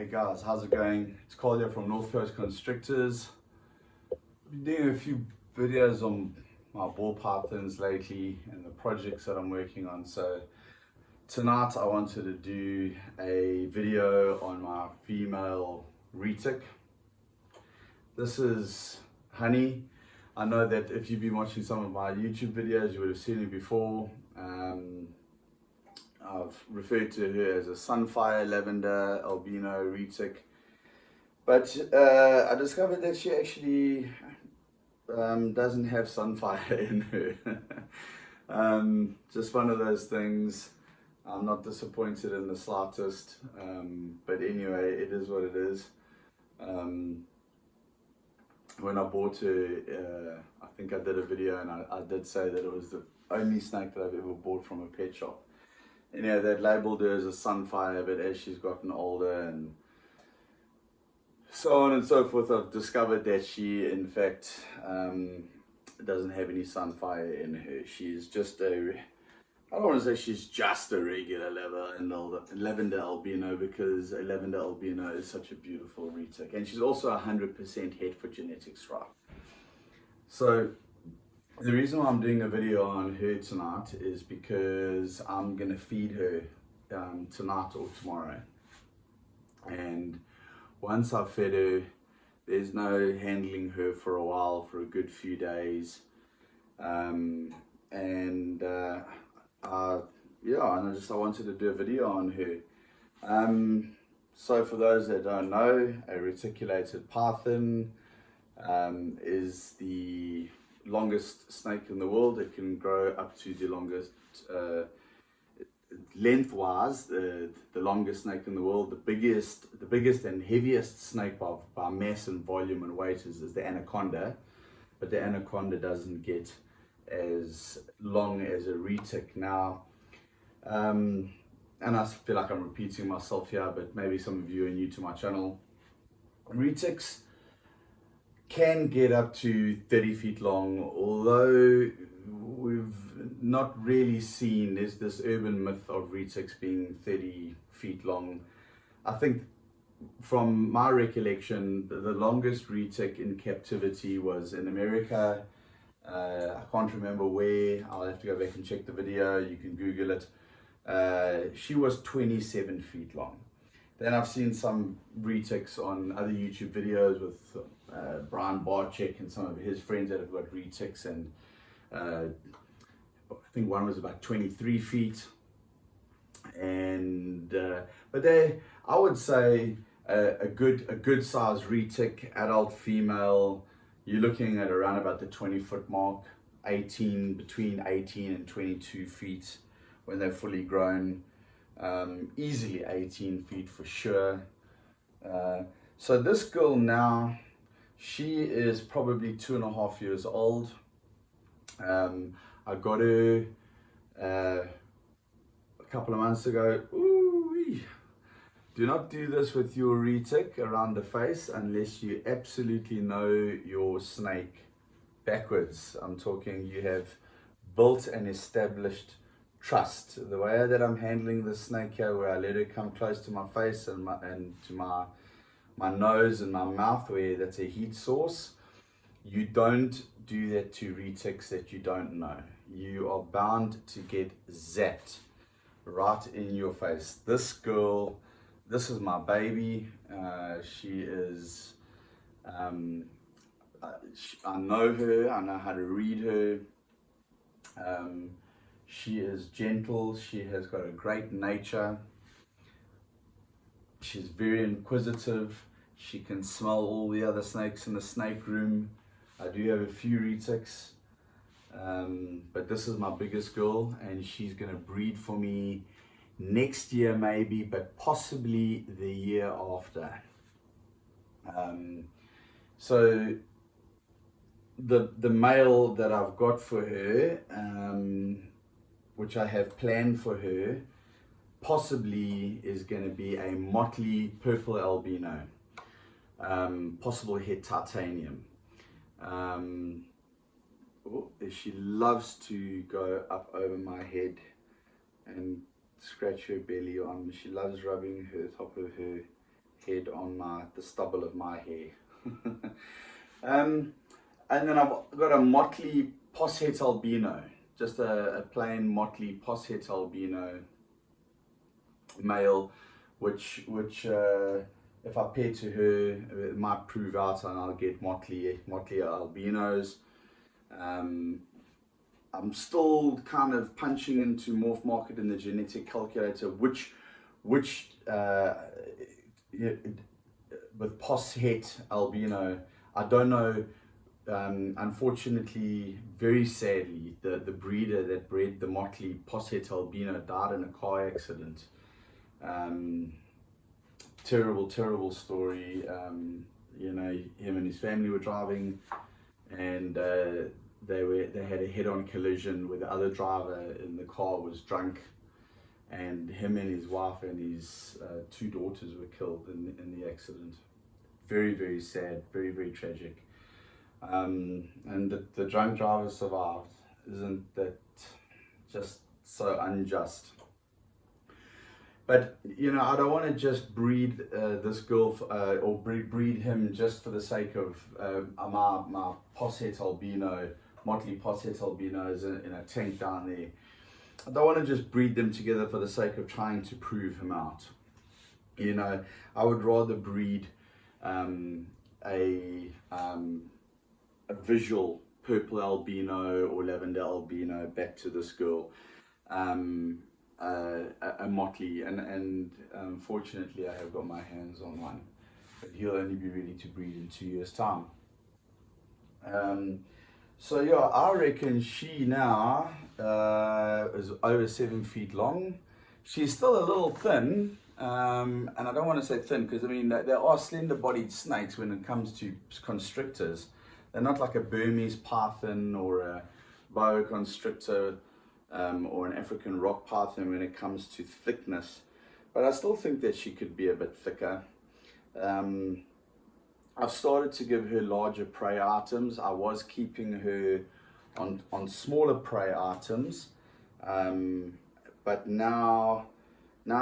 Hey guys, how's it going? It's Carl here from North Coast Constrictors. I've been doing a few videos on my ball pythons lately and the projects that I'm working on. So tonight I wanted to do a video on my female retic. This is Honey. I know that if you've been watching some of my YouTube videos, you would have seen it before. I've referred to her as a Sunfire Lavender Albino Retic, but I discovered that she actually doesn't have Sunfire in her. Just one of those things. I'm not disappointed in the slightest, but anyway, it is what it is. When I bought her, I think I did a video and I did say that it was the only snake that I've ever bought from a pet shop. You know, they'd labelled her as a Sunfire, but as she's gotten older and so on and so forth, I've discovered that she, in fact, doesn't have any Sunfire in her. She's just I don't want to say she's just a regular lavender albino, because a lavender albino is such a beautiful retic. And she's also 100% Hereford genetic stripe. So the reason why I'm doing a video on her tonight is because I'm going to feed her tonight or tomorrow. And once I've fed her, there's no handling her for a while, for a good few days. I wanted to do a video on her. So for those that don't know, a reticulated python is the longest snake in the world. It can grow up to the longest, lengthwise, the longest snake in the world. The biggest and heaviest snake by mass and volume and weight is the anaconda, but the anaconda doesn't get as long as a retic. Now, and I feel like I'm repeating myself here, but maybe some of you are new to my channel. Retics can get up to 30 feet long, although we've not really seen, there's this urban myth of retics being 30 feet long. I think from my recollection, the longest retic in captivity was in America. I can't remember where. I'll have to go back and check the video. You can Google it. She was 27 feet long. Then I've seen some retics on other YouTube videos with Brian Barczyk and some of his friends that have got retics, and I think one was about 23 feet. And but I would say a good size retic, adult female, you're looking at around about the 20-foot mark, between 18 and 22 feet when they're fully grown. Easily 18 feet for sure. So this girl now, she is probably 2.5 years old. I got her a couple of months ago. Ooh-wee. Do not do this with your retic around the face unless you absolutely know your snake backwards. I'm talking you have built and established trust. The way that I'm handling the snake here, where I let her come close to my face and to my nose and my mouth, where that's a heat source, you don't do that to retics that you don't know. You are bound to get zapped right in your face. This girl, this is my baby. She is, I know her, I know how to read her. She is gentle, she has got a great nature, she's very inquisitive, she can smell all the other snakes in the snake room. I do have a few retics, but this is my biggest girl, and she's going to breed for me next year maybe, but possibly the year after. So the male that I've got for her, which I have planned for her, possibly is going to be a motley purple albino, possible het titanium. She loves to go up over my head and scratch her belly on. She loves rubbing her top of her head on the stubble of my hair. And then I've got a motley posset albino, just a plain motley posset albino male, which if I pair to her, it might prove out and I'll get motley albinos. I'm still kind of punching into Morph Market in the genetic calculator, which with posset albino, I don't know. Unfortunately, very sadly, the breeder that bred the motley posset albino died in a car accident. Terrible story. You know, him and his family were driving, and they had a head-on collision where the other driver in the car was drunk, and him and his wife and his two daughters were killed in the accident. Very sad, very tragic. And the drunk driver survived. Isn't that just so unjust? But you know, I don't want to just breed this girl or breed him just for the sake of my posset albino, motley posset albinos in a tank down there. I don't want to just breed them together for the sake of trying to prove him out. You know, I would rather breed a visual purple albino or lavender albino back to this girl. A motley, and fortunately I have got my hands on one, but he'll only be ready to breed in 2 years' time. So yeah, I reckon she now is over 7 feet long. She's still a little thin, and I don't want to say thin because I mean there are slender bodied snakes when it comes to constrictors. They're not like a Burmese python or a boa constrictor or an African rock python when it comes to thickness, but I still think that she could be a bit thicker. I've started to give her larger prey items. I was keeping her on smaller prey items, but now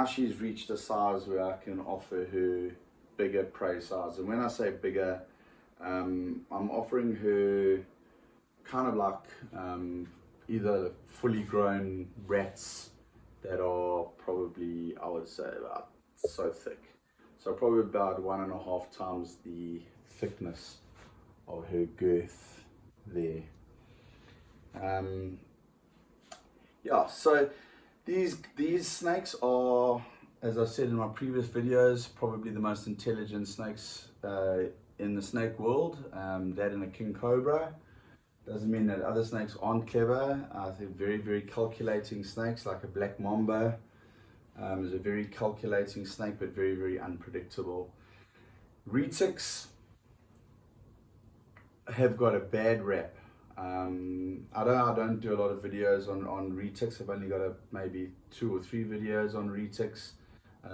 she's reached a size where I can offer her bigger prey size. And when I say bigger, I'm offering her kind of like either fully grown rats that are probably, I would say, about so thick. So probably about 1.5 times the thickness of her girth there. Yeah, so these snakes are, as I said in my previous videos, probably the most intelligent snakes in the snake world. That and a king cobra. Doesn't mean that other snakes aren't clever. I think very calculating snakes, like a black mamba is a very calculating snake, but very unpredictable. Retics have got a bad rap. I don't do a lot of videos on retics. I've only got maybe 2 or 3 videos on retics.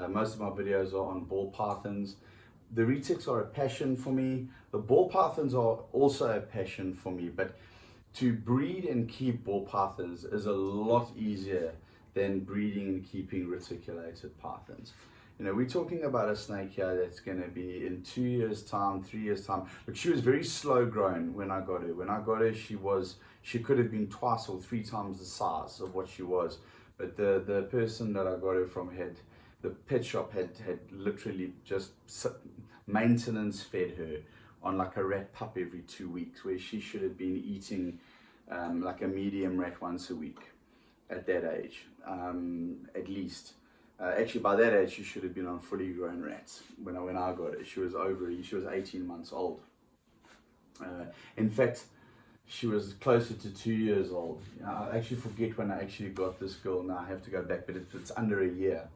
Most of my videos are on ball pythons. The retics are a passion for me. The ball pythons are also a passion for me, but to breed and keep ball pythons is a lot easier than breeding and keeping reticulated pythons. You know, we're talking about a snake here that's going to be in 2 years' time, 3 years' time. But she was very slow grown when I got her. When I got her, she could have been 2 or 3 times the size of what she was. But the person that I got her from the pet shop had literally just maintenance fed her on like a rat pup every 2 weeks, where she should have been eating like a medium rat once a week at that age, at least. Actually, by that age, she should have been on fully grown rats. When I got her, she was 18 months old. In fact, she was closer to 2 years old. I actually forget when I actually got this girl. Now I have to go back, but it's under a year.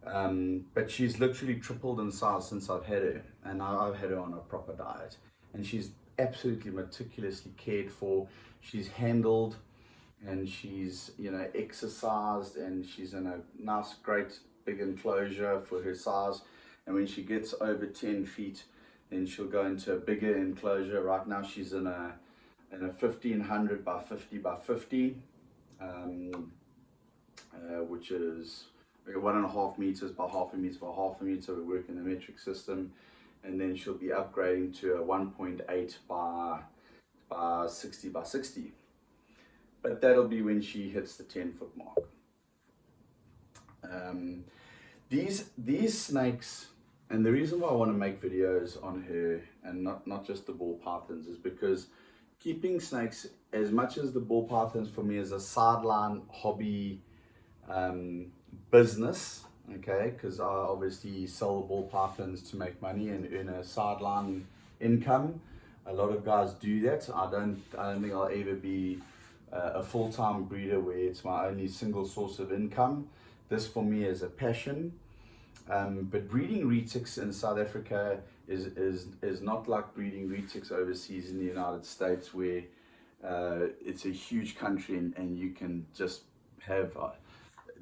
But she's literally tripled in size since I've had her, and I've had her on a proper diet, and she's absolutely meticulously cared for. She's handled, and she's, you know, exercised, and she's in a nice great big enclosure for her size. And when she gets over 10 feet, then she'll go into a bigger enclosure. Right now she's in a 1500 by 50 by 50, which is 1.5 meters by half a meter by half a meter. We work in the metric system, and then she'll be upgrading to a 1.8 by 60 by 60. But that'll be when she hits the 10-foot mark. These snakes, and the reason why I want to make videos on her and not just the ball pythons, is because keeping snakes, as much as the ball pythons for me is a sideline hobby business, okay, because I obviously sell ball pythons to make money and earn a sideline income. A lot of guys do that. I don't think I'll ever be a full-time breeder where it's my only single source of income. This for me is a passion. But breeding retics in South Africa is not like breeding retics overseas in the United States, where it's a huge country and you can just have,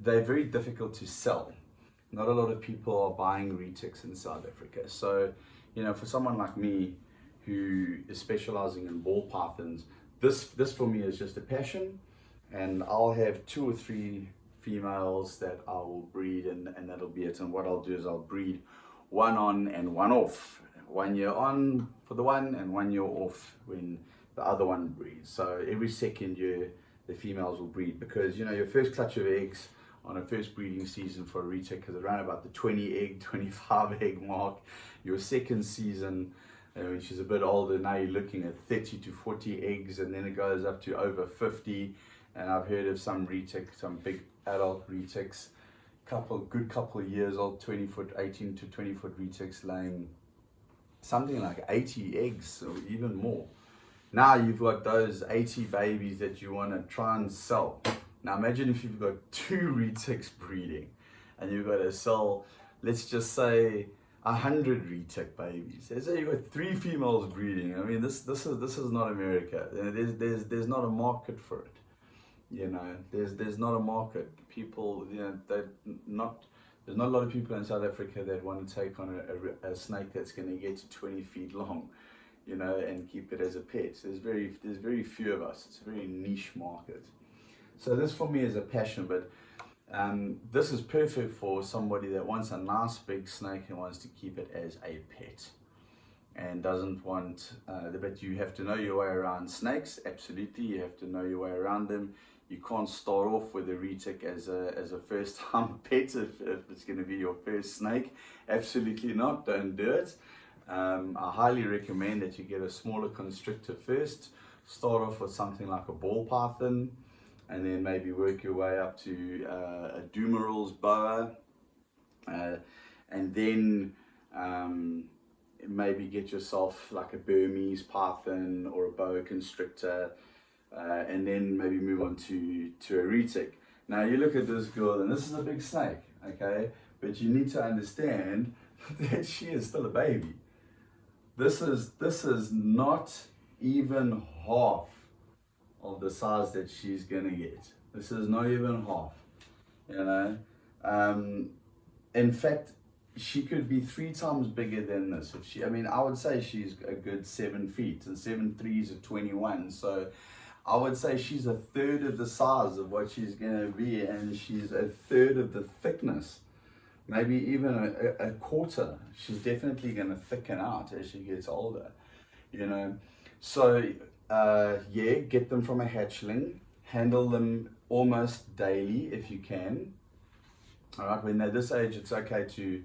they're very difficult to sell. Not a lot of people are buying retics in South Africa. So, you know, for someone like me who is specializing in ball pythons, this for me is just a passion, and I'll have 2 or 3 females that I will breed, and that'll be it. And what I'll do is I'll breed 1 on and 1 off. 1 year on for the one and 1 year off when the other one breeds. So every second year the females will breed, because, you know, your first clutch of eggs on a first breeding season for a retic is around about the 20 egg, 25 egg mark. Your second season, when she's a bit older, now you're looking at 30 to 40 eggs, and then it goes up to over 50. And I've heard of some retics, some big adult retics, good couple of years old, 20-foot, 18 to 20-foot retics laying something like 80 eggs or even more. Now you've got those 80 babies that you want to try and sell. Now imagine if you've got 2 retics breeding and you've got to sell, let's just say, 100 retic babies. Let's say you've got 3 females breeding. I mean, this is not America. There's not a market for it. You know, there's not a market. People, you know, there's not a lot of people in South Africa that want to take on a snake that's going to get to 20 feet long, you know, and keep it as a pet. There's very few of us. It's a very niche market. So this for me is a passion, but this is perfect for somebody that wants a nice big snake and wants to keep it as a pet and doesn't want, but you have to know your way around snakes. Absolutely, you have to know your way around them. You can't start off with a retic as a first time pet if it's going to be your first snake. Absolutely not, don't do it. I highly recommend that you get a smaller constrictor first. Start off with something like a ball python, and then maybe work your way up to a Dumeral's boa, and then maybe get yourself like a Burmese python or a boa constrictor, and then maybe move on to a retic. Now you look at this girl, and this is a big snake, okay? But you need to understand that she is still a baby. This is not even half of the size that she's gonna get. This is not even half, you know. In fact, she could be 3 times bigger than this. If she, I mean, I would say she's a good 7 feet, and 7 3s are 21. So I would say she's a third of the size of what she's gonna be, and she's a third of the thickness, maybe even a quarter. She's definitely gonna thicken out as she gets older, you know. So yeah, get them from a hatchling, handle them almost daily if you can. All right, when they're this age, it's okay to,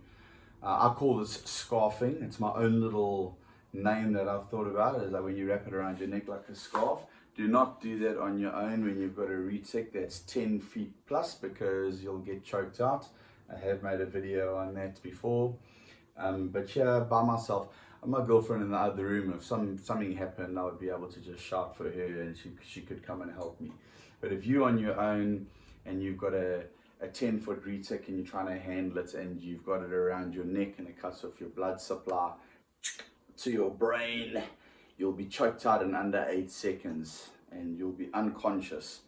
I call this scarfing. It's my own little name that I've thought about. Is like when you wrap it around your neck like a scarf. Do not do that on your own when you've got a retic that's 10 feet plus, because you'll get choked out. I have made a video on that before. But yeah, by myself, my girlfriend in the other room, if something happened, I would be able to just shout for her and she could come and help me. But if you're on your own and you've got a 10-foot retic and you're trying to handle it and you've got it around your neck and it cuts off your blood supply to your brain, you'll be choked out in under 8 seconds and you'll be unconscious.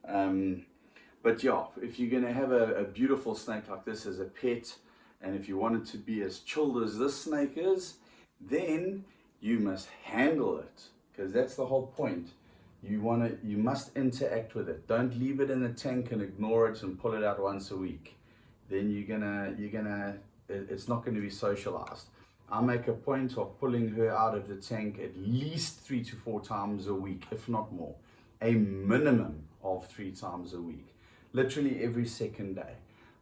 But yeah, if you're gonna have a beautiful snake like this as a pet, and if you want it to be as chilled as this snake is, then you must handle it, because that's the whole point. You must interact with it. Don't leave it in the tank and ignore it and pull it out once a week. then it's not going to be socialized. I make a point of pulling her out of the tank at least 3 to 4 times a week, if not more. A minimum of 3 times a week. Literally every second day,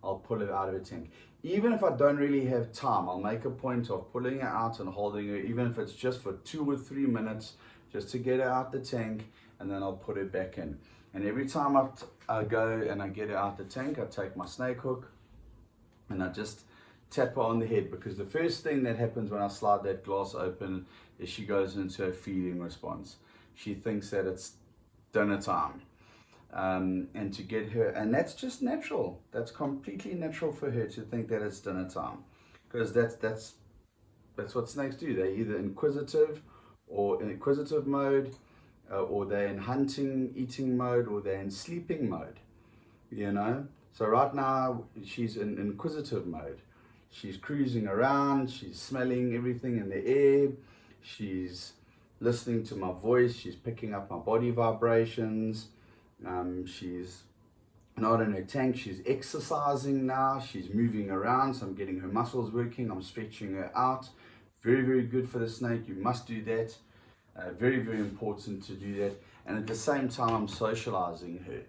I'll pull her out of the tank. Even if I don't really have time, I'll make a point of pulling her out and holding her, even if it's just for 2 or 3 minutes, just to get her out the tank, and then I'll put her back in. And every time I go and I get her out the tank, I take my snake hook and I just tap her on the head, because the first thing that happens when I slide that glass open is she goes into a feeding response. She thinks that it's dinner time. And to get her, and that's just natural. That's completely natural for her to think that it's dinner time, because that's what snakes do. They're either inquisitive or in inquisitive mode, or they're in hunting, eating mode, or they're in sleeping mode, you know. So right now she's in inquisitive mode. She's cruising around, she's smelling everything in the air, she's listening to my voice, she's picking up my body vibrations. She's not in her tank, she's exercising now, she's moving around, so I'm getting her muscles working, I'm stretching her out. Very, very good for the snake. You must do that. Very, very important to do that. And at the same time, I'm socializing her,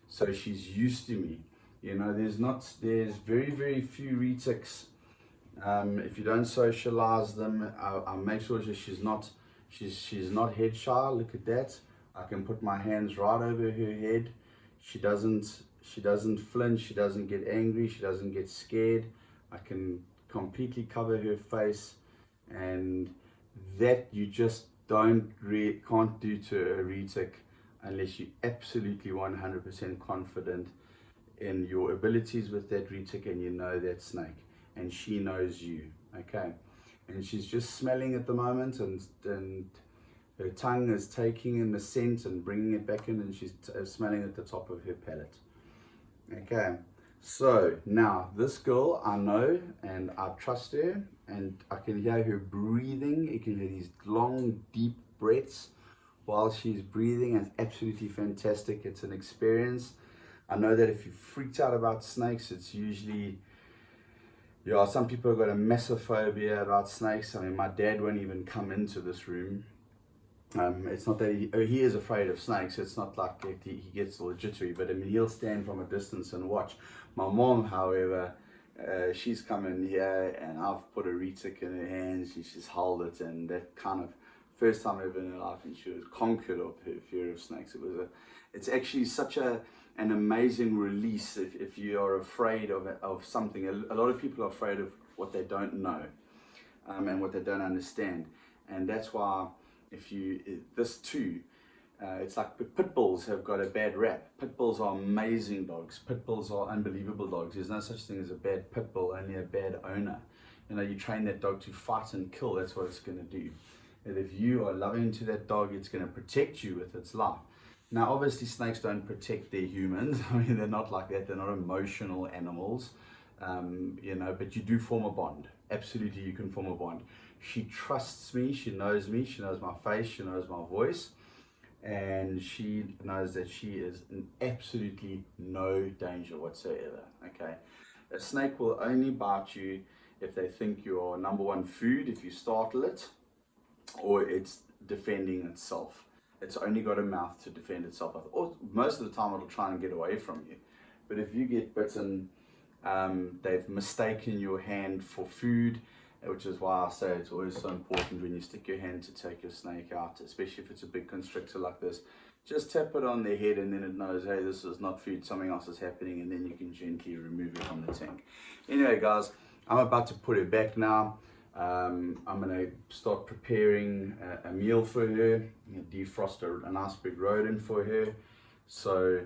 so she's used to me. You know, there's very, very few retics. If you don't socialize them, I make sure that she's not head shy. Look at that. I can put my hands right over her head. She doesn't flinch, she doesn't get angry, she doesn't get scared. I can completely cover her face, and that you just can't do to a retic unless you're absolutely 100% confident in your abilities with that retic, and you know that snake, and she knows you, okay? And she's just smelling at the moment, and her tongue is taking in the scent and bringing it back in, and she's smelling at the top of her palate. Okay, so now this girl, I know and I trust her, and I can hear her breathing. You can hear these long, deep breaths while she's breathing, and it's absolutely fantastic. It's an experience. I know that if you're freaked out about snakes, it's usually, yeah, some people have got a massive phobia about snakes. I mean, my dad won't even come into this room. It's not that he is afraid of snakes. It's not like he gets all jittery, but I mean, he'll stand from a distance and watch. My mom, however, she's come in here and I've put a retic in her hands. She's held it, and that kind of first time ever in her life, and she was conquered of her fear of snakes. It's actually such an amazing release if you are afraid of something. A lot of people are afraid of what they don't know, and what they don't understand, and that's why. It's like pit bulls have got a bad rap. Pit bulls are amazing dogs. Pit bulls are unbelievable dogs. There's no such thing as a bad pit bull, only a bad owner. You know, you train that dog to fight and kill, that's what it's going to do. And if you are loving to that dog, it's going to protect you with its life. Now, obviously, snakes don't protect their humans. I mean, they're not like that. They're not emotional animals, you know, but you do form a bond. Absolutely, you can form a bond. She trusts me, she knows my face, she knows my voice, and she knows that she is in absolutely no danger whatsoever, okay? A snake will only bite you if they think you're number one food, if you startle it, or it's defending itself. It's only got a mouth to defend itself with. Or most of the time it'll try and get away from you. But if you get bitten, they've mistaken your hand for food, which is why I say it's always so important when you stick your hand to take your snake out, especially if it's a big constrictor like this. Just tap it on their head, and then it knows, hey, this is not food, something else is happening, and then you can gently remove it from the tank. Anyway, guys, I'm about to put her back now. I'm going to start preparing a meal for her, defrost a nice big rodent for her. So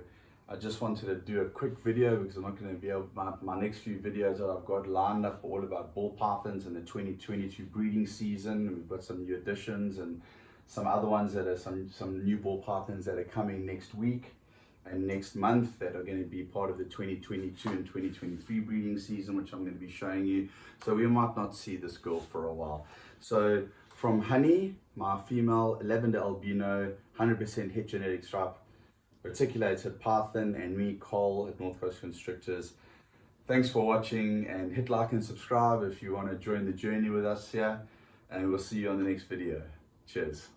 I just wanted to do a quick video because I'm not going to be able, my next few videos that I've got lined up are all about ball pythons in the 2022 breeding season. We've got some new additions and some other ones that are some new ball pythons that are coming next week and next month that are going to be part of the 2022 and 2023 breeding season, which I'm going to be showing you. So we might not see this girl for a while. So from Honey, my female lavender albino, 100% het genetic stripe, reticulated python, and me, Cole at North Coast Constrictors, Thanks for watching, and hit like and subscribe if you want to join the journey with us here, and we'll see you on the next video. Cheers.